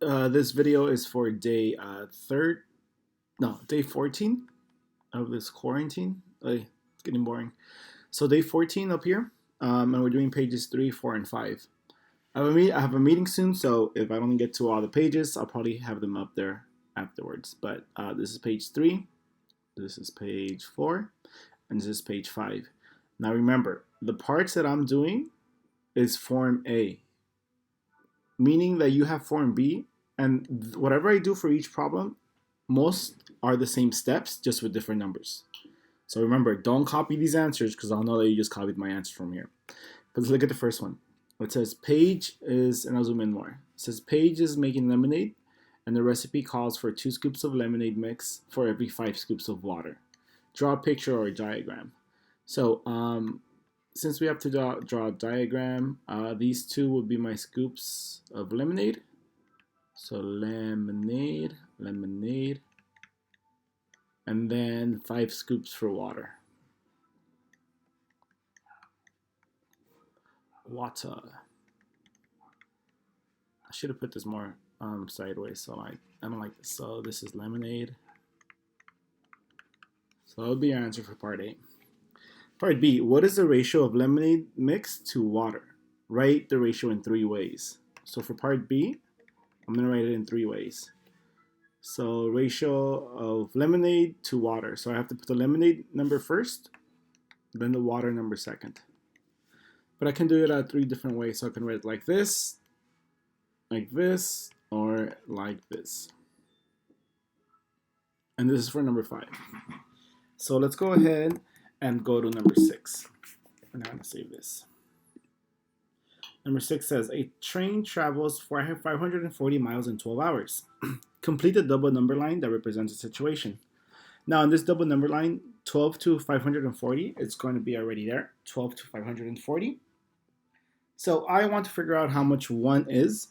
This video is for day 14 of this quarantine. It's getting boring. So day 14 up here, and we're doing pages 3, 4, and 5. I have a meeting soon, so if I don't get to all the pages, I'll probably have them up there afterwards. But this is page 3, this is page 4, and this is page 5. Now remember, the parts that I'm doing is Form A, meaning that you have Form B, and whatever I do for each problem, most are the same steps, just with different numbers. So remember, don't copy these answers because I'll know that you just copied my answer from here. But let's look at the first one. It says Paige is, and I'll zoom in more. It says Paige is making lemonade, and the recipe calls for 2 scoops of lemonade mix for every 5 scoops of water. Draw a picture or a diagram. So since we have to draw a diagram, these two would be my scoops of lemonade. So lemonade, and then 5 scoops for water. Water. I should have put this more sideways, so I don't like this. So this is lemonade. So that would be your answer for part A. Part B, what is the ratio of lemonade mix to water? Write the ratio in 3 ways. So for part B, I'm going to write it in 3 ways. So ratio of lemonade to water. So I have to put the lemonade number first, then the water number second. But I can do it 3 different ways. So I can write it like this, or like this. And this is for number 5. So let's go ahead and go to number 6. And I'm going to save this. Number 6 says, a train travels 540 miles in 12 hours. Complete the double number line that represents a situation. Now, in this double number line, 12 to 540, it's going to be already there. 12 to 540. So I want to figure out how much 1 is.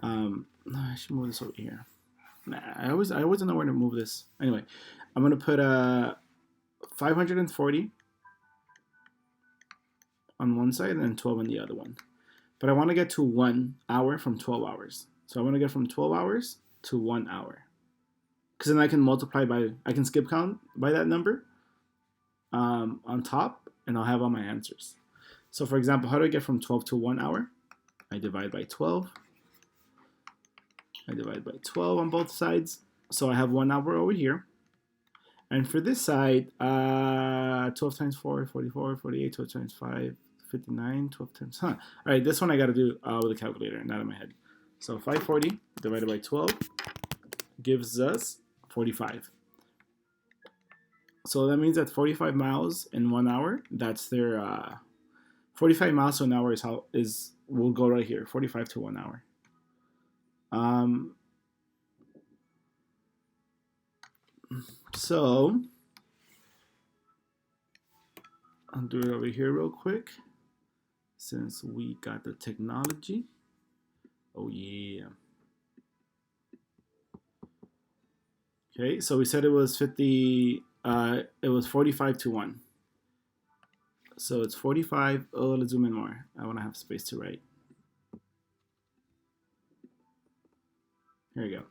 I should move this over here. I always know where to move this. Anyway, I'm going to put 540 on one side and 12 on the other one. But I want to get to 1 hour from 12 hours. So I want to get from 12 hours to 1 hour. Because then I can I can skip count by that number on top, and I'll have all my answers. So for example, how do I get from 12 to 1 hour? I divide by 12. I divide by 12 on both sides. So I have 1 hour over here. And for this side, 12 times 4, 44, 48, 12 times 5, 59, 12 times, All right, this one I got to do with a calculator, not in my head. So 540 divided by 12 gives us 45. So that means that 45 miles in 1 hour, that's their 45 miles to an hour we'll go right here, 45 to 1 hour. So I'll do it over here real quick since we got the technology. Oh yeah. Okay, so we said it was 45 to 1. So it's 45. Oh, let's zoom in more. I want to have space to write. Here we go.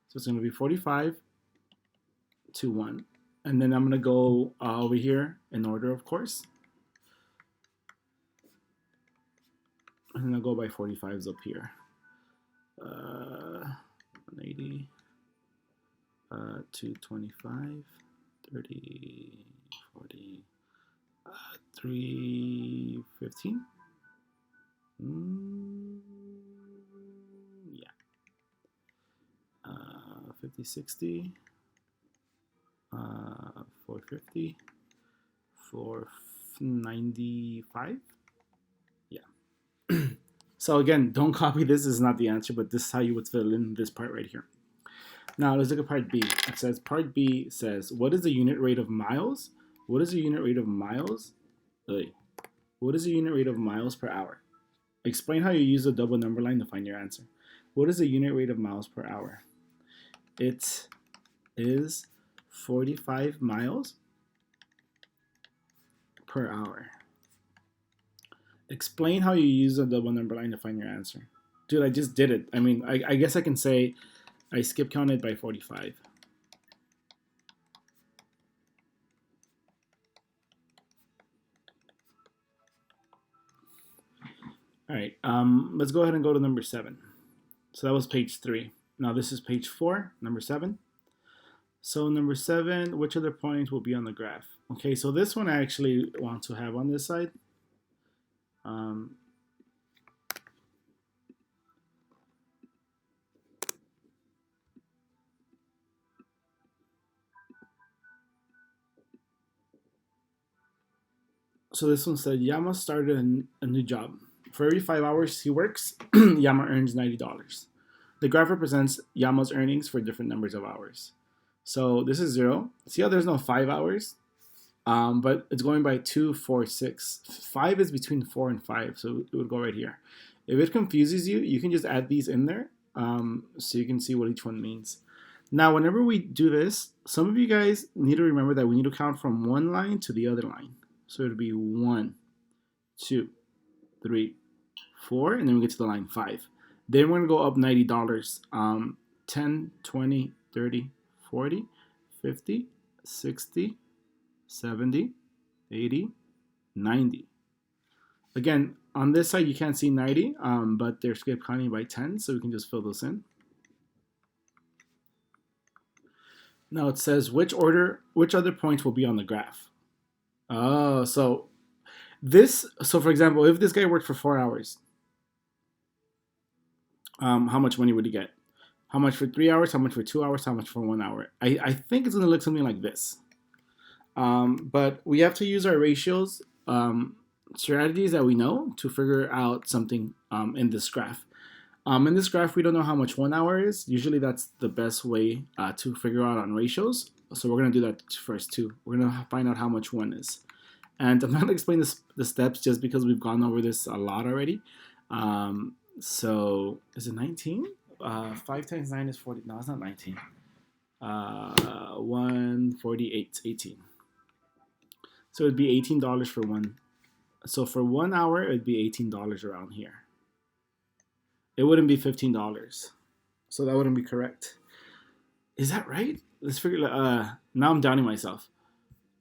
So it's going to be 45 to 1. And then I'm going to go over here in order, of course. And then I'll go by 45s up here. 180, 225, 30, 40, 315. Yeah. 50, 60. 450, 495. Yeah. So again, don't copy this. This is not the answer, but this is how you would fill in this part right here. Now let's look at part B. It says part B says, what is the unit rate of miles? What is the unit rate of miles? What is the unit rate of miles per hour? Explain how you use the double number line to find your answer. What is the unit rate of miles per hour? It is 45 miles per hour. Explain how you use a double number line to find your answer. Dude, I just did it. I mean, I guess I can say I skip counted by 45. All right, let's go ahead and go to number 7. So that was page 3. Now this is page 4, number 7. So number 7, which other points will be on the graph? Okay, so this one I actually want to have on this side. So this one said Yama started a new job. For every 5 hours he works, Yama earns $90. The graph represents Yama's earnings for different numbers of hours. So this is 0. See how there's no 5 hours? But it's going by 2, 4, 6. 5 is between 4 and 5, so it would go right here. If it confuses you, you can just add these in there so you can see what each one means. Now, whenever we do this, some of you guys need to remember that we need to count from one line to the other line. So it would be 1, 2, 3, 4, and then we get to the line 5. Then we're going to go up $90. 10, 20, 30, 40, 50, 60, 70, 80, 90. Again, on this side you can't see 90, but they're skip counting by 10, so we can just fill those in. Now it says which other points will be on the graph. Oh, so for example, if this guy worked for 4 hours, how much money would he get? How much for 3 hours? How much for 2 hours? How much for 1 hour? I think it's going to look something like this. But we have to use our ratios strategies that we know to figure out something in this graph. In this graph, we don't know how much 1 hour is. Usually that's the best way to figure out on ratios. So we're going to do that first too. We're going to find out how much 1 is. And I'm not going to explain the steps just because we've gone over this a lot already. So is it 19? 5 times 9 is 40. No, it's not 19. 148, 18. So it'd be $18 for one. So for 1 hour, it'd be $18 around here. It wouldn't be $15. So that wouldn't be correct. Is that right? Let's figure. Now I'm doubting myself.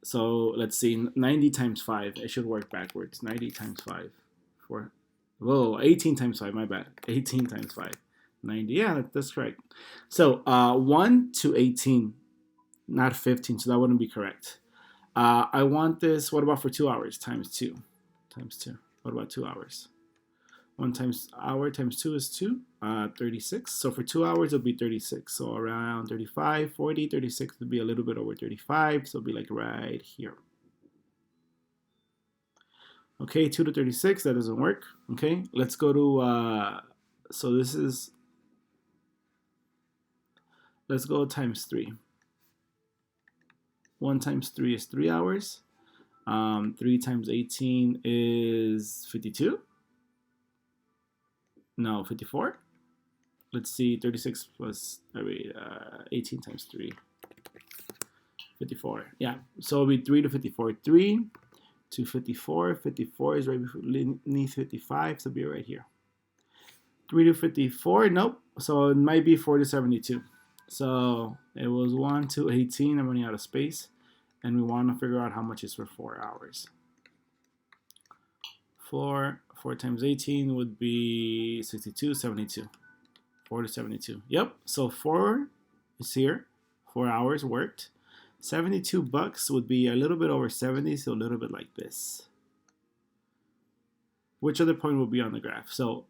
So let's see. 90 times 5. It should work backwards. 90 times 5. Whoa, 18 times 5. My bad. 18 times 5. 90. Yeah, that's correct. So 1 to 18, not 15. So that wouldn't be correct. I want this. What about for 2 hours? Times 2. Times 2. What about 2 hours? 1 times hour times 2 is 2. 36. So for 2 hours, it'll be 36. So around 35, 40, 36 would be a little bit over 35. So it'll be like right here. Okay, 2 to 36. That doesn't work. Okay, let's go to, so this is, let's go times 3. 1 times 3 is 3 hours. 3 times 18 is 52. No, 54. Let's see, 36 plus 18 times 3. 54. Yeah, so it'll be 3 to 54. 3 to 54. 54 is right beneath 55, so it'll be right here. 3 to 54. Nope. So it might be 4 to 72. So it was 1 to 18. I'm running out of space. And we want to figure out how much is for 4 hours. 4 times 18 would be 62, 72. 4 to 72. Yep. So 4 is here. 4 hours worked. $72 would be a little bit over 70, so a little bit like this. Which other point will be on the graph? So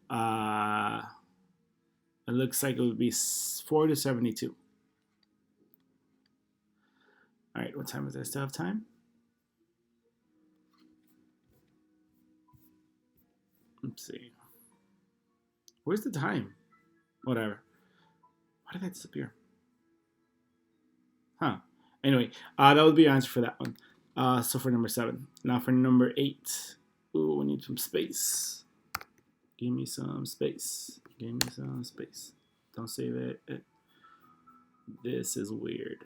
it looks like it would be 4 to 72. All right, what time is it? I still have time? Let's see. Where's the time? Whatever. Why did that disappear? Huh. Anyway, that would be your answer for that one. So for number 7. Now for number 8. Ooh, we need some space. Give me some space. Give me some space. Don't save it. This is weird.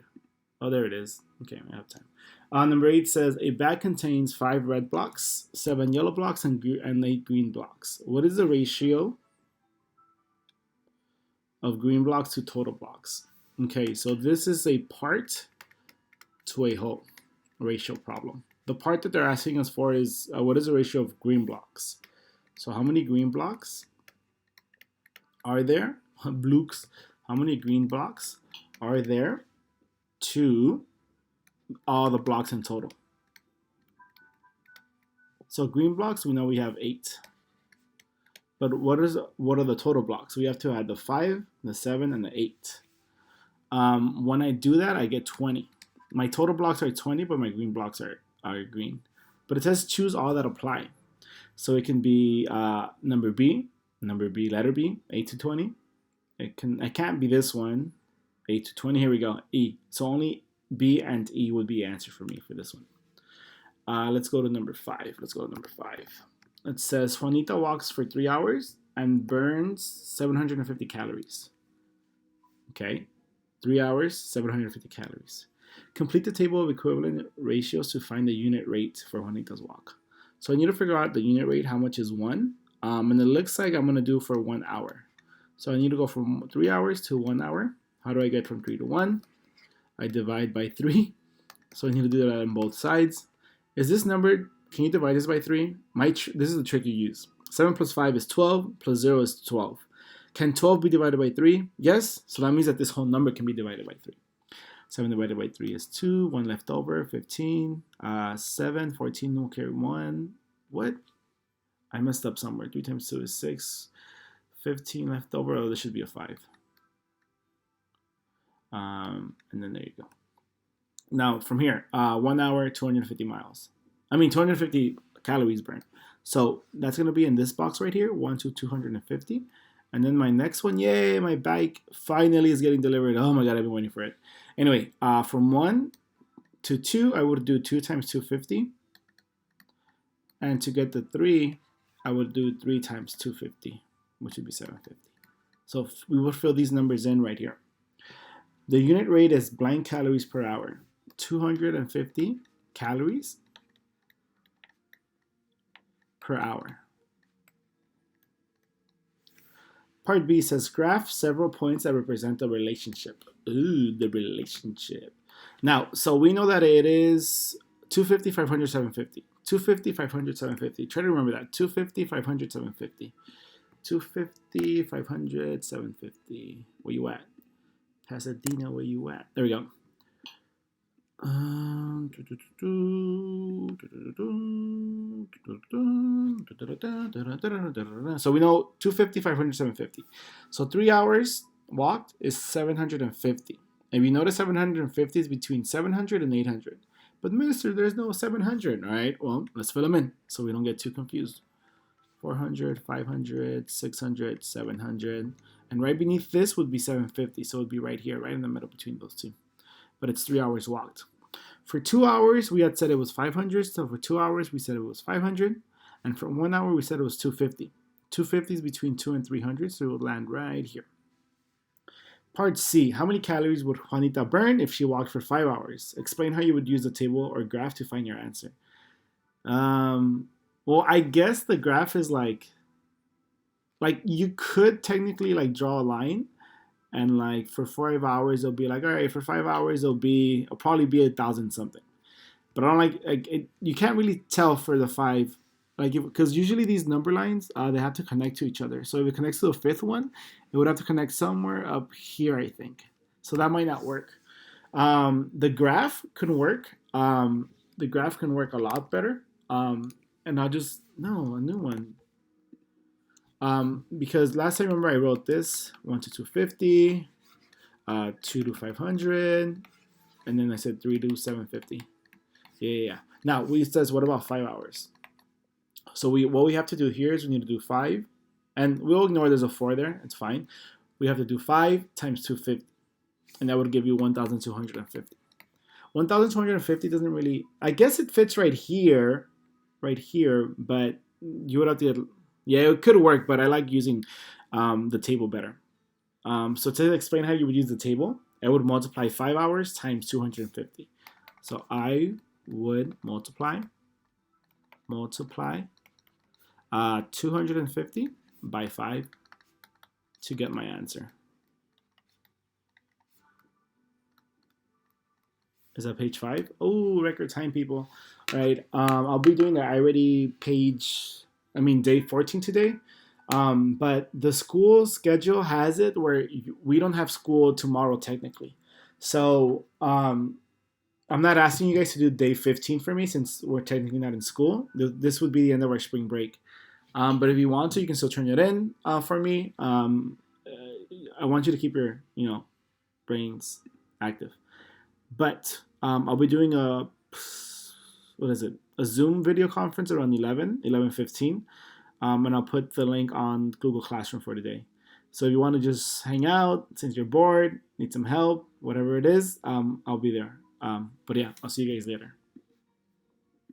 Oh, there it is. Okay, I have time. Number 8 says a bag contains 5 red blocks, 7 yellow blocks, and 8 green blocks. What is the ratio of green blocks to total blocks? Okay, so this is a part to a whole ratio problem. The part that they're asking us for is what is the ratio of green blocks? So how many green blocks are there? Blocks. How many green blocks are there to all the blocks in total? So green blocks, we know we have 8. But what are the total blocks? We have to add the 5, the 7, and the 8. When I do that, I get 20. My total blocks are 20, but my green blocks are green. But it says choose all that apply. So it can be number B, letter B, 8 to 20. It can't be this one, 8 to 20. Here we go, E. So only B and E would be answer for me for this one. Let's go to number 5. It says Juanita walks for 3 hours and burns 750 calories. Okay, 3 hours, 750 calories. Complete the table of equivalent ratios to find the unit rate for Juanita's walk. So I need to figure out the unit rate, how much is 1. And it looks like I'm going to do for 1 hour. So I need to go from 3 hours to 1 hour. How do I get from 3 to 1? I divide by 3. So I need to do that on both sides. Is this number, can you divide this by 3? This is the trick you use. 7 plus 5 is 12, plus 0 is 12. Can 12 be divided by 3? Yes. So that means that this whole number can be divided by 3. 7 divided by 3 is 2. 1 left over, 15. 7, 14, we'll carry 1. What? I messed up somewhere. 3 times 2 is 6. 15 left over. Oh, this should be a 5. And then there you go. Now, from here, 1 hour, 250 miles. 250 calories burned. So that's going to be in this box right here, 1 to 250. And then my next one, yay, my bike finally is getting delivered. Oh my God, I've been waiting for it. Anyway, from 1 to 2, I would do 2 times 250. And to get the 3, I would do 3 times 250, which would be 750. So we will fill these numbers in right here. The unit rate is blank calories per hour. 250 calories per hour. Part B says graph several points that represent the relationship. Ooh, the relationship. Now, so we know that it is 250, 500, 750. 250, 500, 750. Try to remember that. 250, 500, 750. 250, 500, 750. Where you at? Pasadena, where you at? There we go. So we know 250, 500, 750. So 3 hours walked is 750. And we notice 750 is between 700 and 800. But mister, there's no 700, right? Well, let's fill them in so we don't get too confused. 400, 500, 600, 700. And right beneath this would be 750. So it would be right here, right in the middle between those two. But it's 3 hours walked. For 2 hours, we had said it was 500. So for 2 hours, we said it was 500. And for 1 hour, we said it was 250. 250 is between 2 and 300, so it would land right here. Part C, how many calories would Juanita burn if she walked for 5 hours? Explain how you would use a table or graph to find your answer. Well, I guess the graph is like you could technically like draw a line, and like for 5 hours it'll be like, all right, for 5 hours it'll probably be 1,000 something. But I don't like it. You can't really tell for the 5, because usually these number lines they have to connect to each other. So if it connects to the 5th one, it would have to connect somewhere up here, I think. So that might not work. The graph can work. The graph can work a lot better. And I'll just a new one. Because last time, remember, I wrote this 1 to 250, 2 to 500, and then I said 3 to 750. Yeah. Now it says, what about 5 hours? So what we have to do here is we need to do 5, and we'll ignore there's a 4 there. It's fine. We have to do 5 times 250, and that would give you 1,250. 1,250 doesn't really. I guess it fits right here, but you would have to. Yeah, it could work, but I like using the table better. So to explain how you would use the table, I would multiply 5 hours times 250. So I would multiply 250 by 5 to get my answer. Is that page 5? Oh, record time, people. All right. I'll be doing that. I already day 14 today. But the school schedule has it where we don't have school tomorrow technically. So I'm not asking you guys to do day 15 for me since we're technically not in school. This would be the end of our spring break. But if you want to, you can still turn it in for me. I want you to keep your brains active. But I'll be doing a Zoom video conference around 11:15, and I'll put the link on Google Classroom for today. So if you want to just hang out, since you're bored, need some help, whatever it is, I'll be there. But yeah, I'll see you guys later.